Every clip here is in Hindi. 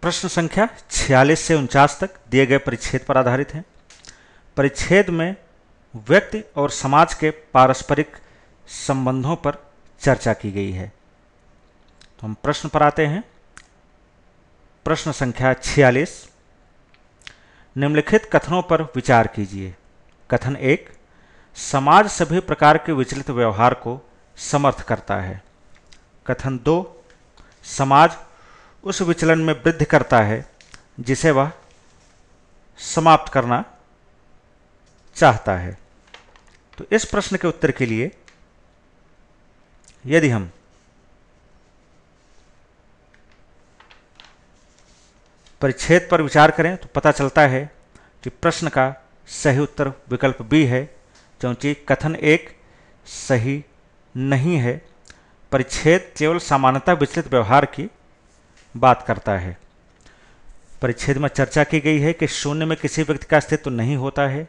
प्रश्न संख्या 46 से 49 तक दिए गए परिच्छेद पर आधारित हैं। परिच्छेद में व्यक्ति और समाज के पारस्परिक संबंधों पर चर्चा की गई है। तो हम प्रश्न पर आते हैं। प्रश्न संख्या 46, निम्नलिखित कथनों पर विचार कीजिए। कथन 1, समाज सभी प्रकार के विचलित व्यवहार को समर्थ करता है। कथन 2, समाज उस विचलन में वृद्धि करता है जिसे वह समाप्त करना चाहता है। तो इस प्रश्न के उत्तर के लिए यदि हम परिच्छेद पर विचार करें तो पता चलता है कि प्रश्न का सही उत्तर विकल्प बी है, क्योंकि कथन 1 सही नहीं है। परिच्छेद केवल सामान्यतः विचलित व्यवहार की बात करता है। परिच्छेद में चर्चा की गई है कि शून्य में किसी व्यक्ति का अस्तित्व नहीं होता है।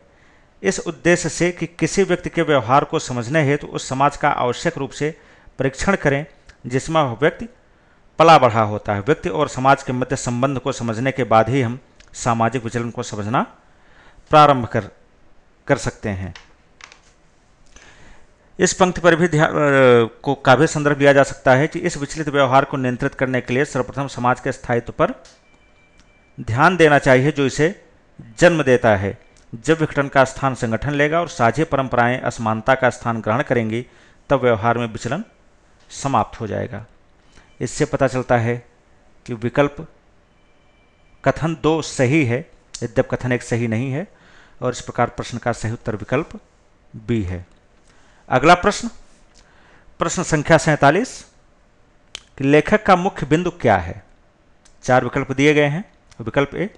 इस उद्देश्य से कि किसी व्यक्ति के व्यवहार को समझने हेतु उस समाज का आवश्यक रूप से परीक्षण करें जिसमें वह व्यक्ति पला बढ़ा होता है। व्यक्ति और समाज के मध्य संबंध को समझने के बाद ही हम सामाजिक विचलन को समझना प्रारंभ कर सकते हैं। इस पंक्ति पर भी को काव्य संदर्भ लिया जा सकता है कि इस विचलित व्यवहार को नियंत्रित करने के लिए सर्वप्रथम समाज के स्थायित्व पर ध्यान देना चाहिए जो इसे जन्म देता है। जब विघटन का स्थान संगठन लेगा और साझी परंपराएं असमानता का स्थान ग्रहण करेंगी तब व्यवहार में विचलन समाप्त हो जाएगा। इससे पता चलता है कि विकल्प कथन 2 सही है, यद्यप कथन 1 सही नहीं है, और इस प्रकार प्रश्न का सही उत्तर विकल्प बी है। अगला प्रश्न, प्रश्न संख्या 47, कि लेखक का मुख्य बिंदु क्या है। 4 विकल्प दिए गए हैं। विकल्प ए,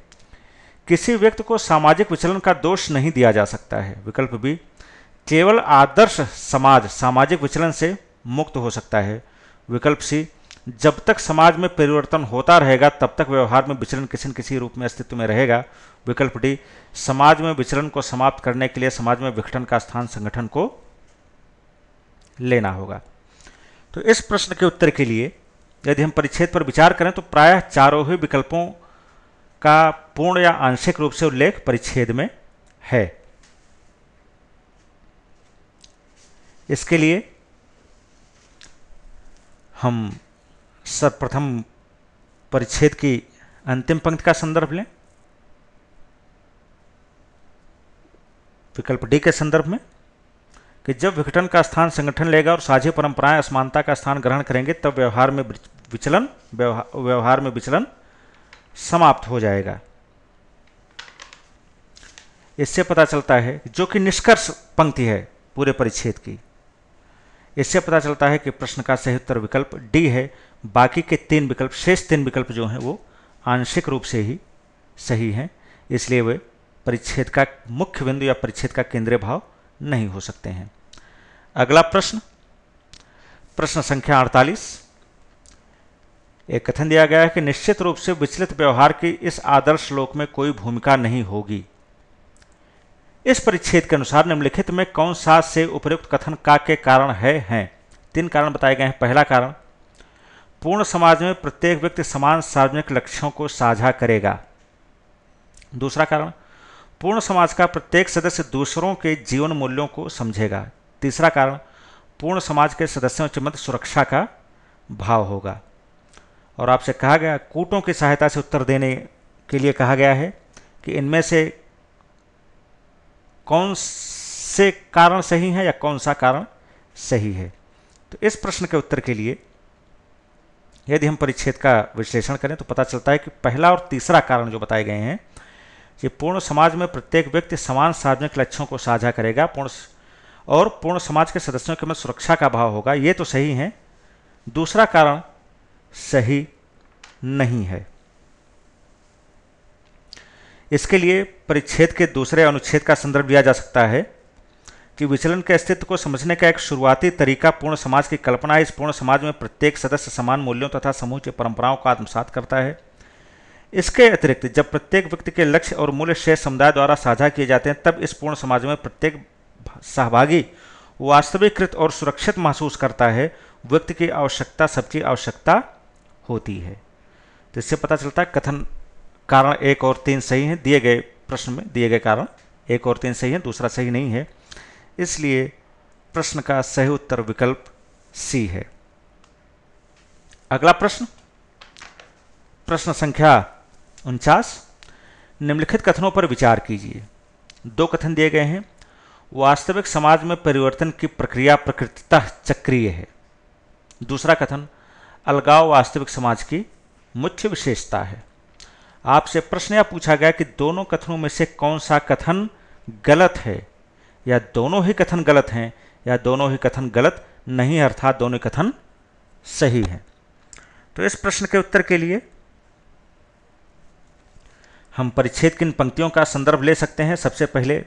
किसी व्यक्ति को सामाजिक विचलन का दोष नहीं दिया जा सकता है। विकल्प बी, केवल आदर्श समाज सामाजिक विचलन से मुक्त हो सकता है। विकल्प सी, जब तक समाज में परिवर्तन होता रहेगा तब तक व्यवहार में विचलन किसी न किसी रूप में अस्तित्व में रहेगा। विकल्प डी, समाज में विचलन को समाप्त करने के लिए समाज में विघटन का स्थान संगठन को लेना होगा। तो इस प्रश्न के उत्तर के लिए यदि हम परिच्छेद पर विचार करें तो प्रायः चारों ही विकल्पों का पूर्ण या आंशिक रूप से उल्लेख परिच्छेद में है। इसके लिए हम सर्वप्रथम परिच्छेद की अंतिम पंक्ति का संदर्भ लें। विकल्प डी के संदर्भ में कि जब विघटन का स्थान संगठन लेगा और साझी परंपराएं असमानता का स्थान ग्रहण करेंगे तब व्यवहार में विचलन समाप्त हो जाएगा। इससे पता चलता है, जो कि निष्कर्ष पंक्ति है पूरे परिच्छेद की, इससे पता चलता है कि प्रश्न का सही उत्तर विकल्प डी है। बाकी के 3 विकल्प, शेष 3 विकल्प जो हैं वो आंशिक रूप से ही सही हैं, इसलिए वे परिच्छेद का मुख्य बिंदु या परिच्छेद का केंद्रीय भाव नहीं हो सकते हैं। अगला प्रश्न, प्रश्न संख्या 48, एक कथन दिया गया है कि निश्चित रूप से विचलित व्यवहार की इस आदर्श लोक में कोई भूमिका नहीं होगी। इस परिच्छेद के अनुसार निम्नलिखित में कौन सा से उपयुक्त कथन का के कारण हैं। 3 कारण बताए गए हैं। पहला कारण, पूर्ण समाज में प्रत्येक व्यक्ति समान सार्वजनिक लक्ष्यों को साझा करेगा। दूसरा कारण, पूर्ण समाज का प्रत्येक सदस्य दूसरों के जीवन मूल्यों को समझेगा। तीसरा कारण, पूर्ण समाज के सदस्यों के मध्य सुरक्षा का भाव होगा। और आपसे कहा गया, कूटों की सहायता से उत्तर देने के लिए कहा गया है कि इनमें से कौन से कारण सही हैं या कौन सा कारण सही है। तो इस प्रश्न के उत्तर के लिए यदि हम परिच्छेद का विश्लेषण करें तो पता चलता है कि पहला और तीसरा कारण जो बताए गए हैं कि पूर्ण समाज में प्रत्येक व्यक्ति समान सार्वजनिक लक्ष्यों को साझा करेगा पूर्ण समाज के सदस्यों के मध्य सुरक्षा का भाव होगा, ये तो सही है। दूसरा कारण सही नहीं है। इसके लिए परिच्छेद के दूसरे अनुच्छेद का संदर्भ लिया जा सकता है कि विचलन के अस्तित्व को समझने का एक शुरुआती तरीका पूर्ण समाज की कल्पना है। इस पूर्ण समाज में प्रत्येक सदस्य समान मूल्यों तथा समूह की परंपराओं का आत्मसात करता है। इसके अतिरिक्त जब प्रत्येक व्यक्ति के लक्ष्य और मूल्य शेष समुदाय द्वारा साझा किए जाते हैं तब इस पूर्ण समाज में प्रत्येक सहभागी वास्तविकृत और सुरक्षित महसूस करता है। व्यक्ति की आवश्यकता सबकी आवश्यकता होती है। तो इससे पता चलता है कथन कारण 1 और 3 सही हैं। दिए गए प्रश्न में दिए गए कारण 1 और 3 सही हैं, दूसरा सही नहीं है। इसलिए प्रश्न का सही उत्तर विकल्प सी है। अगला प्रश्न, प्रश्न संख्या 49। निम्नलिखित कथनों पर विचार कीजिए। 2 कथन दिए गए हैं। वास्तविक समाज में परिवर्तन की प्रक्रिया प्रकृतितः चक्रीय है। दूसरा कथन, अलगाव वास्तविक समाज की मुख्य विशेषता है। आपसे प्रश्न यह पूछा गया कि दोनों कथनों में से कौन सा कथन गलत है, या दोनों ही कथन गलत हैं, या दोनों ही कथन गलत नहीं, अर्थात दोनों कथन सही हैं। तो इस प्रश्न के उत्तर के लिए हम परिच्छेद की इन पंक्तियों का संदर्भ ले सकते हैं। सबसे पहले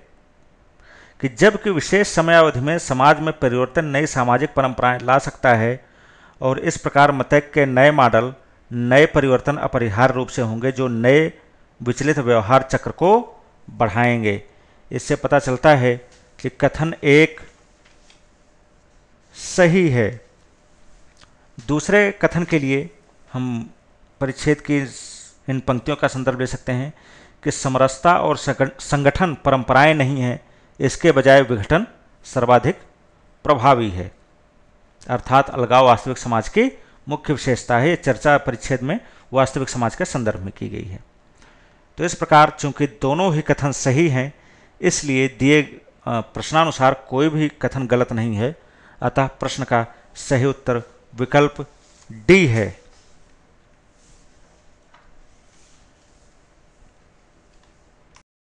कि जबकि विशेष समयावधि में समाज में परिवर्तन नई सामाजिक परंपराएं ला सकता है और इस प्रकार मतैक्य के नए मॉडल, नए परिवर्तन अपरिहार्य रूप से होंगे जो नए विचलित व्यवहार चक्र को बढ़ाएंगे। इससे पता चलता है कि कथन 1 सही है। दूसरे कथन के लिए हम परिच्छेद की इन पंक्तियों का संदर्भ ले सकते हैं कि समरसता और संगठन परंपराएं नहीं हैं, इसके बजाय विघटन सर्वाधिक प्रभावी है, अर्थात अलगाव वास्तविक समाज की मुख्य विशेषता है। यह चर्चा परिच्छेद में वास्तविक समाज के संदर्भ में की गई है। तो इस प्रकार चूंकि दोनों ही कथन सही हैं, इसलिए दिए प्रश्नानुसार कोई भी कथन गलत नहीं है, अतः प्रश्न का सही उत्तर विकल्प डी है।